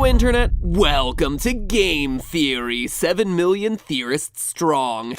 Hello, Internet. Welcome to Game Theory, 7 million theorists strong.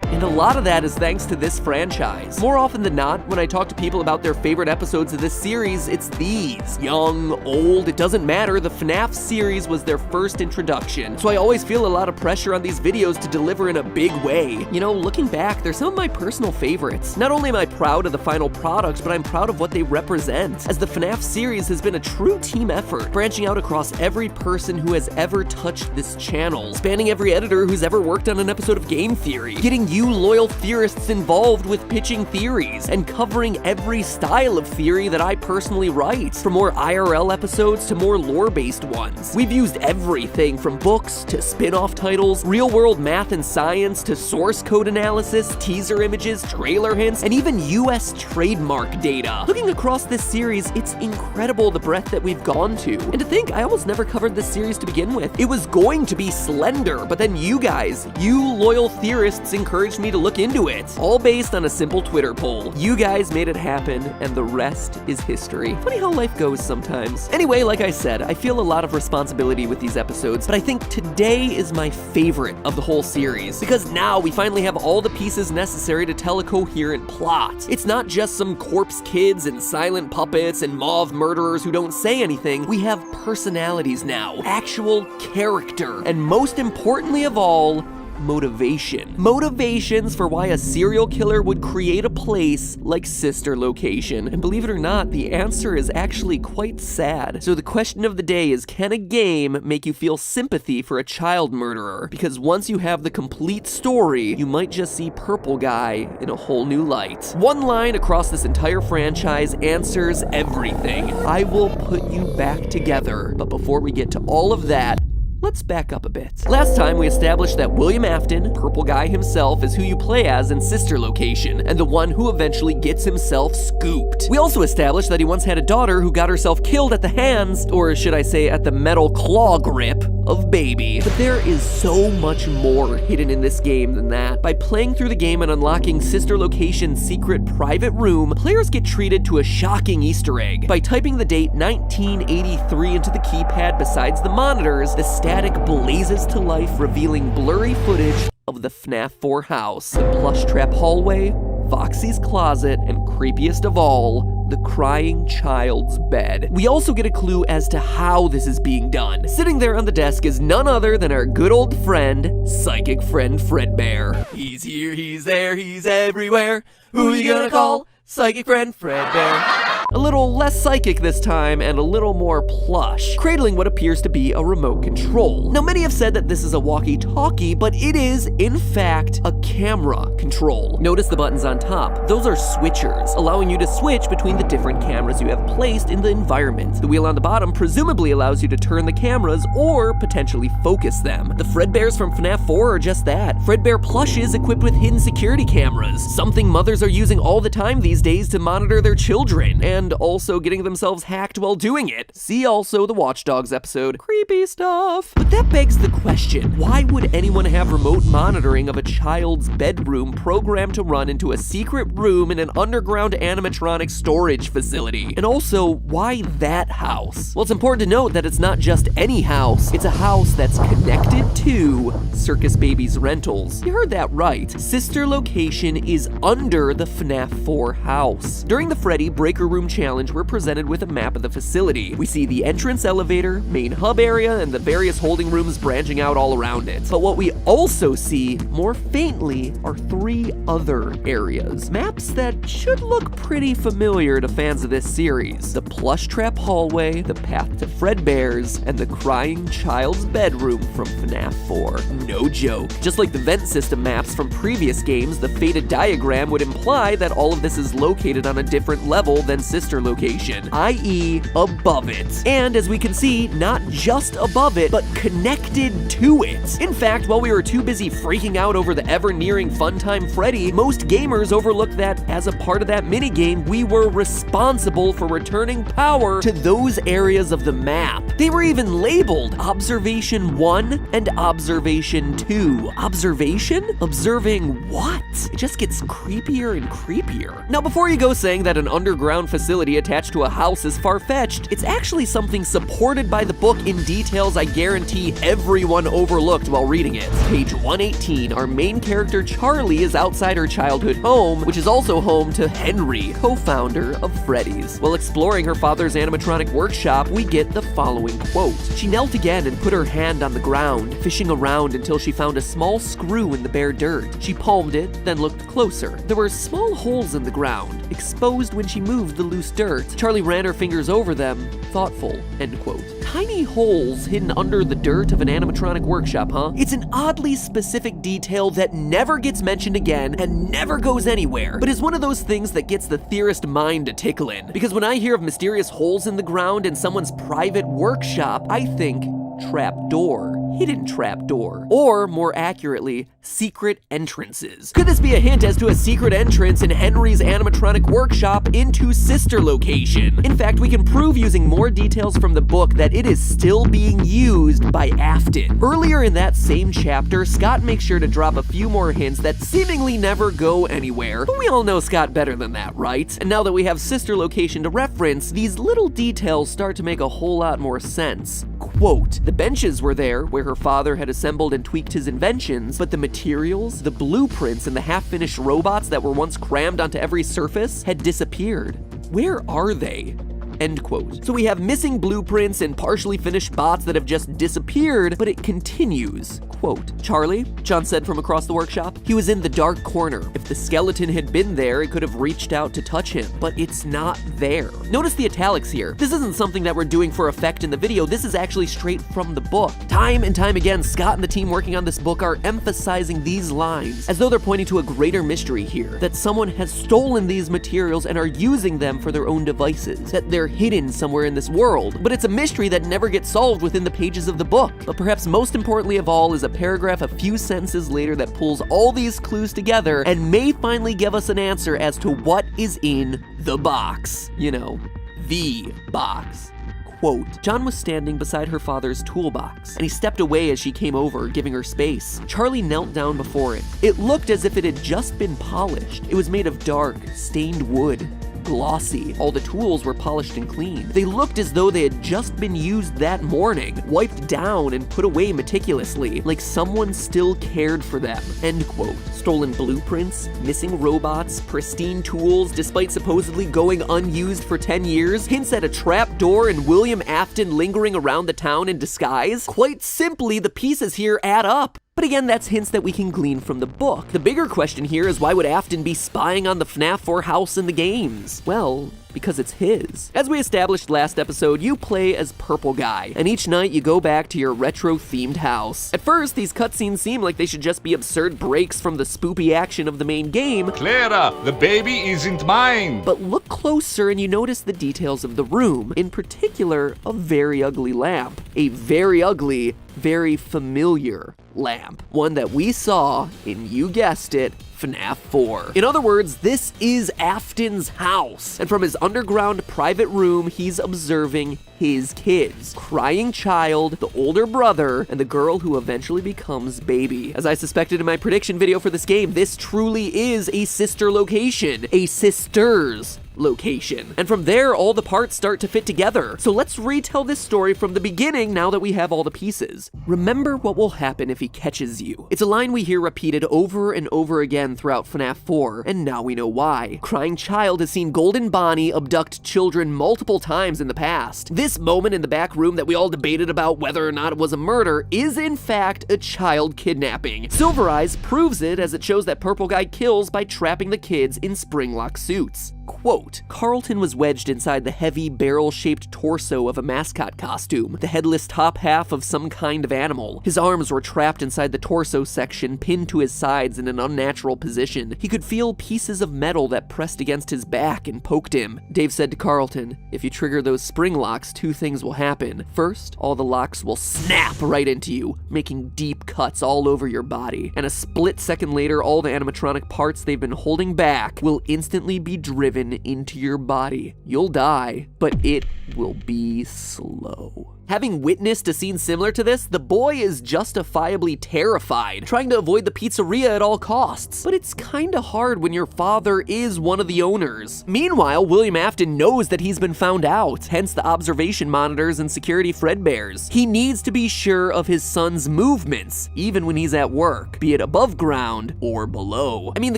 And a lot of that is thanks to this franchise. More often than not, when I talk to people about their favorite episodes of this series, it's these. Young, old, it doesn't matter, the FNAF series was their first introduction. So I always feel a lot of pressure on these videos to deliver in a big way. You know, looking back, they're some of my personal favorites. Not only am I proud of the final product, but I'm proud of what they represent, as the FNAF series has been a true team effort, branching out across every person who has ever touched this channel, spanning every editor who's ever worked on an episode of Game Theory, getting you loyal theorists involved with pitching theories, and covering every style of theory that I personally write, from more IRL episodes to more lore-based ones. We've used everything from books to spin-off titles, real-world math and science to source code analysis, teaser images, trailer hints, and even US trademark data. Looking across this series, it's incredible the breadth that we've gone to. And to think, I almost never covered this series to begin with. It was going to be Slender, but then you guys, you loyal theorists, encouraged me to look into it, all based on a simple Twitter poll. You guys made it happen, and the rest is history. Funny how life goes sometimes. Anyway, like I said, I feel a lot of responsibility with these episodes, but I think today is my favorite of the whole series, because now we finally have all the pieces necessary to tell a coherent plot. It's not just some corpse kids and silent puppets and mauve murderers who don't say anything. We have personalities now, actual character, and most importantly of all, motivation. Motivations for why a serial killer would create a place like Sister Location. And believe it or not, the answer is actually quite sad. So the question of the day is, can a game make you feel sympathy for a child murderer? Because once you have the complete story, you might just see Purple Guy in a whole new light. One line across this entire franchise answers everything. I will put you back together. But before we get to all of that, let's back up a bit. Last time we established that William Afton, Purple Guy himself, is who you play as in Sister Location, and the one who eventually gets himself scooped. We also established that he once had a daughter who got herself killed at the hands, or should I say at the metal claw grip, of Baby. But there is so much more hidden in this game than that. By playing through the game and unlocking Sister Location's secret private room, players get treated to a shocking Easter egg. By typing the date 1983 into the keypad besides the monitors, the static blazes to life, revealing blurry footage of the FNAF 4 house, the plush trap hallway, Foxy's closet, and creepiest of all, the crying child's bed. We also get a clue as to how this is being done. Sitting there on the desk is none other than our good old friend, Psychic Friend Fredbear. He's here, he's there, he's everywhere. Who you gonna call? Psychic Friend Fredbear. A little less psychic this time, and a little more plush, cradling what appears to be a remote control. Now, many have said that this is a walkie-talkie, but it is, in fact, a camera control. Notice the buttons on top. Those are switchers, allowing you to switch between the different cameras you have placed in the environment. The wheel on the bottom presumably allows you to turn the cameras or potentially focus them. The Fredbears from FNAF 4 are just that. Fredbear plushes equipped with hidden security cameras, something mothers are using all the time these days to monitor their children, and also getting themselves hacked while doing it. See also the Watch Dogs episode. Creepy stuff. But that begs the question, why would anyone have remote monitoring of a child's bedroom programmed to run into a secret room in an underground animatronic storage facility? And also, why that house? Well, it's important to note that it's not just any house. It's a house that's connected to Circus Baby's Rentals. You heard that right. Sister Location is under the FNAF 4 house. During the Freddy Breaker Room challenge, we're presented with a map of the facility. We see the entrance elevator, main hub area, and the various holding rooms branching out all around it. But what we also see, more faintly, are 3 other areas. Maps that should look pretty familiar to fans of this series. The plush trap hallway, the path to Fredbear's, and the crying child's bedroom from FNAF 4. No joke. Just like the vent system maps from previous games, the faded diagram would imply that all of this is located on a different level than Sister Location, i.e. above it. And as we can see, not just above it, but connected to it. In fact, while we were too busy freaking out over the ever-nearing Funtime Freddy, most gamers overlooked that as a part of that minigame, we were responsible for returning power to those areas of the map. They were even labeled Observation 1 and Observation 2. Observation? Observing what? It just gets creepier and creepier. Now, before you go saying that an underground facility facility attached to a house is far-fetched, it's actually something supported by the book in details I guarantee everyone overlooked while reading it. Page 118, our main character Charlie is outside her childhood home, which is also home to Henry, co-founder of Freddy's. While exploring her father's animatronic workshop, we get the following quote. She knelt again and put her hand on the ground, fishing around until she found a small screw in the bare dirt. She palmed it, then looked closer. There were small holes in the ground, exposed when she moved the loose dirt. Charlie ran her fingers over them, thoughtful, end quote. Tiny holes hidden under the dirt of an animatronic workshop, huh? It's an oddly specific detail that never gets mentioned again and never goes anywhere, but is one of those things that gets the theorist mind to tickle in. Because when I hear of mysterious holes in the ground in someone's private workshop, I think trapdoor. Hidden trapdoor. Or, more accurately, secret entrances. Could this be a hint as to a secret entrance in Henry's animatronic workshop into sister location? In fact, we can prove using more details from the book that it is still being used by Afton. Earlier in that same chapter, Scott makes sure to drop a few more hints that seemingly never go anywhere, but we all know Scott better than that, right? And now that we have sister location to reference, these little details start to make a whole lot more sense. Quote, the benches were there where her father had assembled and tweaked his inventions, but the materials, the blueprints, and the half-finished robots that were once crammed onto every surface had disappeared. Where are they? End quote. So we have missing blueprints and partially finished bots that have just disappeared, but it continues. Quote, Charlie, John said from across the workshop, he was in the dark corner. If the skeleton had been there, it could have reached out to touch him, but it's not there. Notice the italics here. This isn't something that we're doing for effect in the video. This is actually straight from the book. Time and time again, Scott and the team working on this book are emphasizing these lines as though they're pointing to a greater mystery here, that someone has stolen these materials and are using them for their own devices, that they're hidden somewhere in this world. But it's a mystery that never gets solved within the pages of the book. But perhaps most importantly of all is a paragraph a few sentences later that pulls all these clues together and may finally give us an answer as to what is in the box. You know, the box. Quote, John was standing beside her father's toolbox, and he stepped away as she came over, giving her space. Charlie knelt down before it. It looked as if it had just been polished. It was made of dark, stained wood. Glossy. All the tools were polished and clean. They looked as though they had just been used that morning, wiped down and put away meticulously, like someone still cared for them. End quote. Stolen blueprints, missing robots, pristine tools despite supposedly going unused for 10 years, hints at a trap door and William Afton lingering around the town in disguise. Quite simply, the pieces here add up. But again, that's hints that we can glean from the book. The bigger question here is why would Afton be spying on the FNAF 4 house in the games? Well, because it's his. As we established last episode, you play as Purple Guy, and each night you go back to your retro-themed house. At first, these cutscenes seem like they should just be absurd breaks from the spoopy action of the main game. Clara, the baby isn't mine! But look closer and you notice the details of the room, in particular, a very ugly lamp. A very ugly, very familiar lamp. One that we saw in, you guessed it, FNAF 4. In other words, this is Afton's house, and from his underground private room, he's observing his kids. Crying child, the older brother, and the girl who eventually becomes baby. As I suspected in my prediction video for this game, this truly is a sister location. A sister's location. And from there, all the parts start to fit together. So let's retell this story from the beginning now that we have all the pieces. Remember what will happen if he catches you. It's a line we hear repeated over and over again throughout FNAF 4, and now we know why. Crying Child has seen Golden Bonnie abduct children multiple times in the past. This moment in the back room that we all debated about whether or not it was a murder is in fact a child kidnapping. Silver Eyes proves it as it shows that Purple Guy kills by trapping the kids in spring-lock suits. Quote, Carlton was wedged inside the heavy, barrel-shaped torso of a mascot costume, the headless top half of some kind of animal. His arms were trapped inside the torso section, pinned to his sides in an unnatural position. He could feel pieces of metal that pressed against his back and poked him. Dave said to Carlton, if you trigger those spring locks, two things will happen. First, all the locks will snap right into you, making deep cuts all over your body. And a split second later, all the animatronic parts they've been holding back will instantly be driven into your body. You'll die, but it will be slow. Having witnessed a scene similar to this, the boy is justifiably terrified, trying to avoid the pizzeria at all costs. But it's kinda hard when your father is one of the owners. Meanwhile, William Afton knows that he's been found out, hence the observation monitors and security Fredbears. He needs to be sure of his son's movements, even when he's at work, be it above ground or below. I mean, the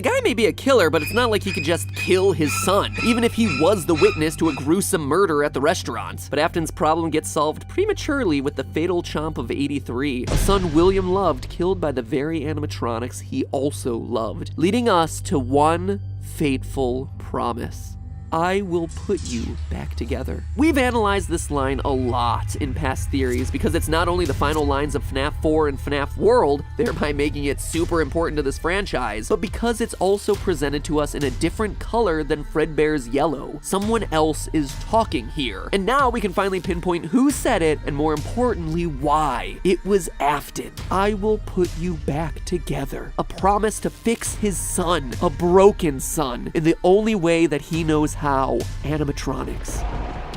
guy may be a killer, but it's not like he could just kill his son, even if he was the witness to a gruesome murder at the restaurant. But Afton's problem gets solved prematurely with the fatal chomp of 83, a son William loved killed by the very animatronics he also loved, leading us to one fateful promise. I will put you back together. We've analyzed this line a lot in past theories because it's not only the final lines of FNAF 4 and FNAF World, thereby making it super important to this franchise, but because it's also presented to us in a different color than Fredbear's yellow. Someone else is talking here. And now we can finally pinpoint who said it, and more importantly, why. It was Afton. I will put you back together. A promise to fix his son, a broken son, in the only way that he knows how, animatronics.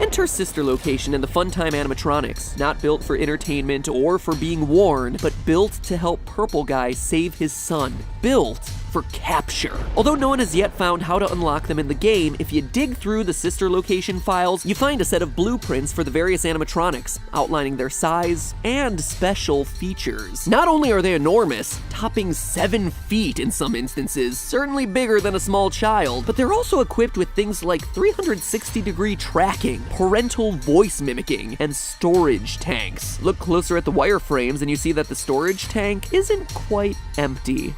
Enter Sister Location and the Funtime animatronics, not built for entertainment or for being worn, but built to help Purple Guy save his son. Built for capture. Although no one has yet found how to unlock them in the game, if you dig through the Sister Location files, you find a set of blueprints for the various animatronics, outlining their size and special features. Not only are they enormous, topping 7 feet in some instances, certainly bigger than a small child, but they're also equipped with things like 360-degree tracking, parental voice mimicking, and storage tanks. Look closer at the wireframes and you see that the storage tank isn't quite empty.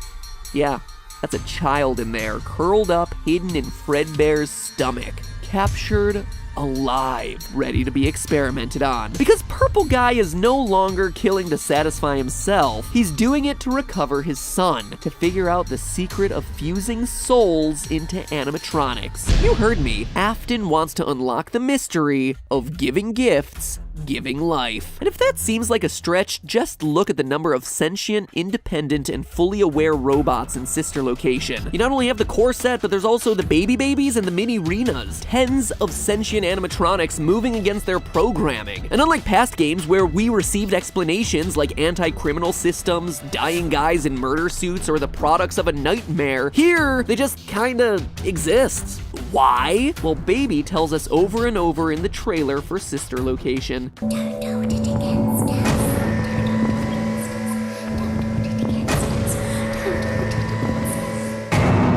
Yeah, that's a child in there, curled up, hidden in Fredbear's stomach, captured alive, ready to be experimented on. Because Purple Guy is no longer killing to satisfy himself, he's doing it to recover his son, to figure out the secret of fusing souls into animatronics. You heard me, Afton wants to unlock the mystery of giving gifts, giving life. And if that seems like a stretch, just look at the number of sentient, independent, and fully aware robots in Sister Location. You not only have the core set, but there's also the baby babies and the mini Renas. Tens of sentient animatronics moving against their programming. And unlike past games where we received explanations like anti-criminal systems, dying guys in murder suits, or the products of a nightmare, here they just kinda exist. Why? Well, Baby tells us over and over in the trailer for Sister Location. Don't hold it against us. Don't hold it against us. Don't hold it against us.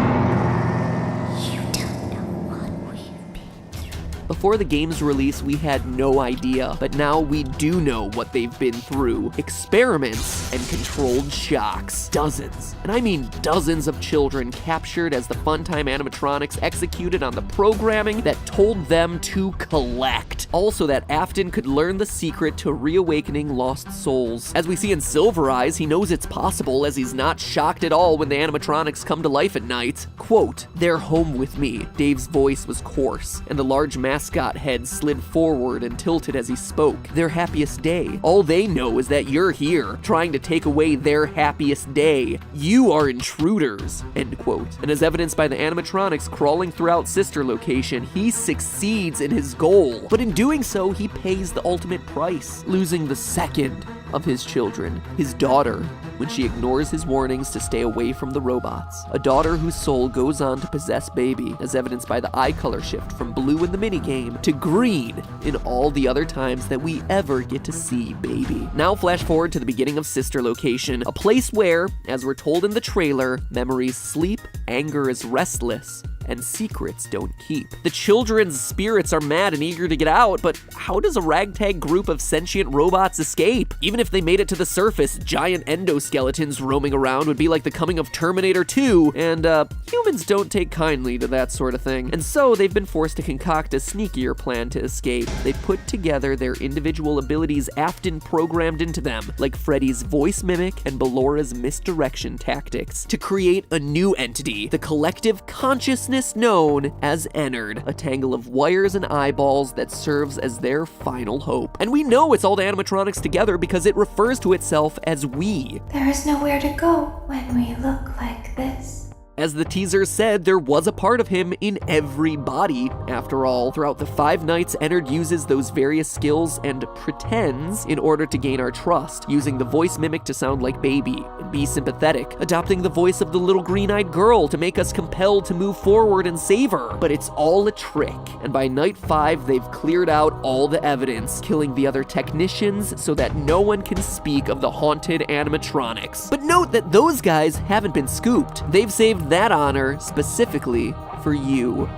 You don't know what we've been through. Before the game's release, we had no idea, but now we do know what they've been through. Experiments and controlled shocks. Dozens, and I mean dozens of children captured as the Funtime animatronics executed on the programming that told them to collect. Also that Afton could learn the secret to reawakening lost souls. As we see in Silver Eyes, he knows it's possible as he's not shocked at all when the animatronics come to life at night. Quote, "They're home with me." Dave's voice was coarse, and the large mascot head slid forward and tilted as he spoke. Their happiest day. All they know is that you're here, trying to take away their happiest day. You are intruders, end quote. And as evidenced by the animatronics crawling throughout Sister Location, he succeeds in his goal. But in doing so, he pays the ultimate price, losing the second of his children, his daughter, when she ignores his warnings to stay away from the robots. A daughter whose soul goes on to possess Baby, as evidenced by the eye color shift from blue in the minigame to green in all the other times that we ever get to see Baby. Now flash forward to the beginning of Sister Location, a place where, as we're told in the trailer, memories sleep, anger is restless, and secrets don't keep. The children's spirits are mad and eager to get out, but how does a ragtag group of sentient robots escape? Even if they made it to the surface, giant endoskeletons roaming around would be like the coming of Terminator 2, and humans don't take kindly to that sort of thing. And so they've been forced to concoct a sneakier plan to escape. They put together their individual abilities Afton programmed into them, like Freddy's voice mimic and Bellora's misdirection tactics, to create a new entity, the collective consciousness known as Ennard, a tangle of wires and eyeballs that serves as their final hope. And we know it's all the animatronics together because it refers to itself as we. There is nowhere to go when we look like this. As the teaser said, there was a part of him in every body, after all. Throughout the 5 nights, Ennard uses those various skills and pretends in order to gain our trust, using the voice mimic to sound like Baby and be sympathetic, adopting the voice of the little green-eyed girl to make us compelled to move forward and save her. But it's all a trick, and by night 5, they've cleared out all the evidence, killing the other technicians so that no one can speak of the haunted animatronics. But note that those guys haven't been scooped. They've saved that honor specifically for you,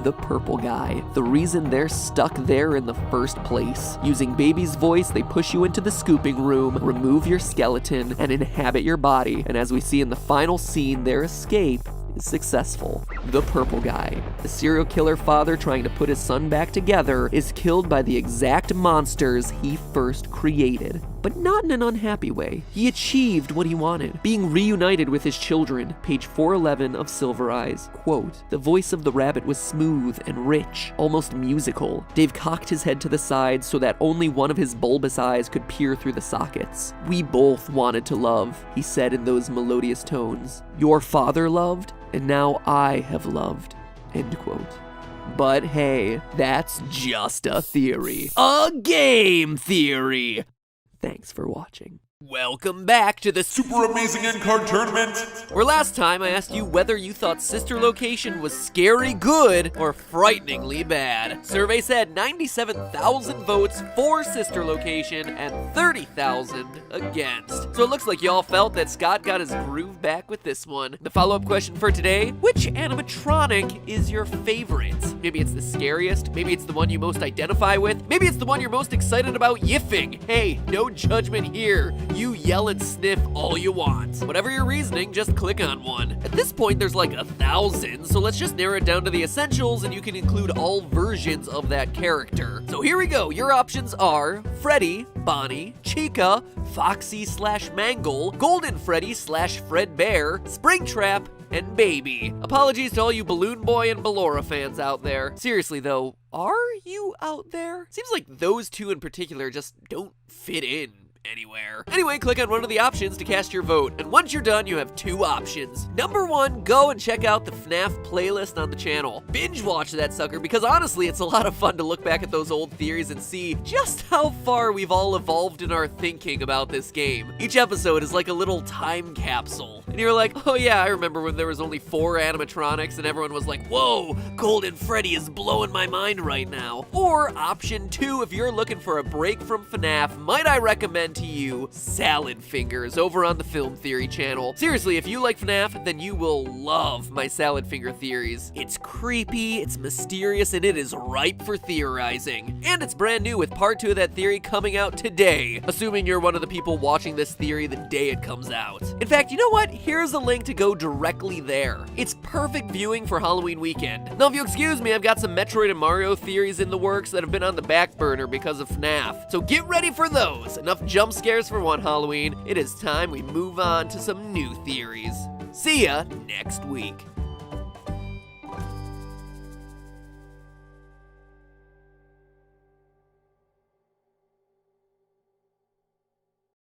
the purple guy. The reason they're stuck there in the first place. Using Baby's voice, they push you into the scooping room, remove your skeleton, and inhabit your body. And as we see in the final scene, their escape is successful. The purple guy, the serial killer father trying to put his son back together, is killed by the exact monsters he first created. But not in an unhappy way. He achieved what he wanted, being reunited with his children. Page 411 of Silver Eyes. Quote, "The voice of the rabbit was smooth and rich, almost musical. Dave cocked his head to the side so that only one of his bulbous eyes could peer through the sockets. We both wanted to love," he said in those melodious tones. "Your father loved, and now I have loved." End quote. But hey, that's just a theory. A game theory! Thanks for watching. Welcome back to the Super Amazing End Card Tournament! Where last time I asked you whether you thought Sister Location was scary good or frighteningly bad. Survey said 97,000 votes for Sister Location and 30,000 against. So it looks like y'all felt that Scott got his groove back with this one. The follow-up question for today, which animatronic is your favorite? Maybe it's the scariest, maybe it's the one you most identify with, maybe it's the one you're most excited about yiffing. Hey, no judgment here. You yell and sniff all you want. Whatever your reasoning, just click on one. At this point, there's like 1,000, so let's just narrow it down to the essentials and you can include all versions of that character. So here we go. Your options are Freddy, Bonnie, Chica, Foxy/Mangle, Golden Freddy/Fredbear, Springtrap, and Baby. Apologies to all you Balloon Boy and Ballora fans out there. Seriously though, are you out there? Seems like those two in particular just don't fit in anywhere. Anyway, click on one of the options to cast your vote, and once you're done, you have 2 options. Number 1, go and check out the FNAF playlist on the channel. Binge watch that sucker, because honestly, it's a lot of fun to look back at those old theories and see just how far we've all evolved in our thinking about this game. Each episode is like a little time capsule, and you're like, oh yeah, I remember when there was only 4 animatronics and everyone was like, whoa, Golden Freddy is blowing my mind right now. Or option 2, if you're looking for a break from FNAF, might I recommend to you Salad Fingers over on the Film Theory channel. Seriously, if you like FNAF, then you will love my Salad Finger theories. It's creepy, it's mysterious, and it is ripe for theorizing. And it's brand new with part 2 of that theory coming out today, assuming you're one of the people watching this theory the day it comes out. In fact, you know what? Here's a link to go directly there. It's perfect viewing for Halloween weekend. Now, if you excuse me, I've got some Metroid and Mario theories in the works that have been on the back burner because of FNAF. So get ready for those. Enough jump scares for one Halloween. It is time we move on to some new theories. See ya next week.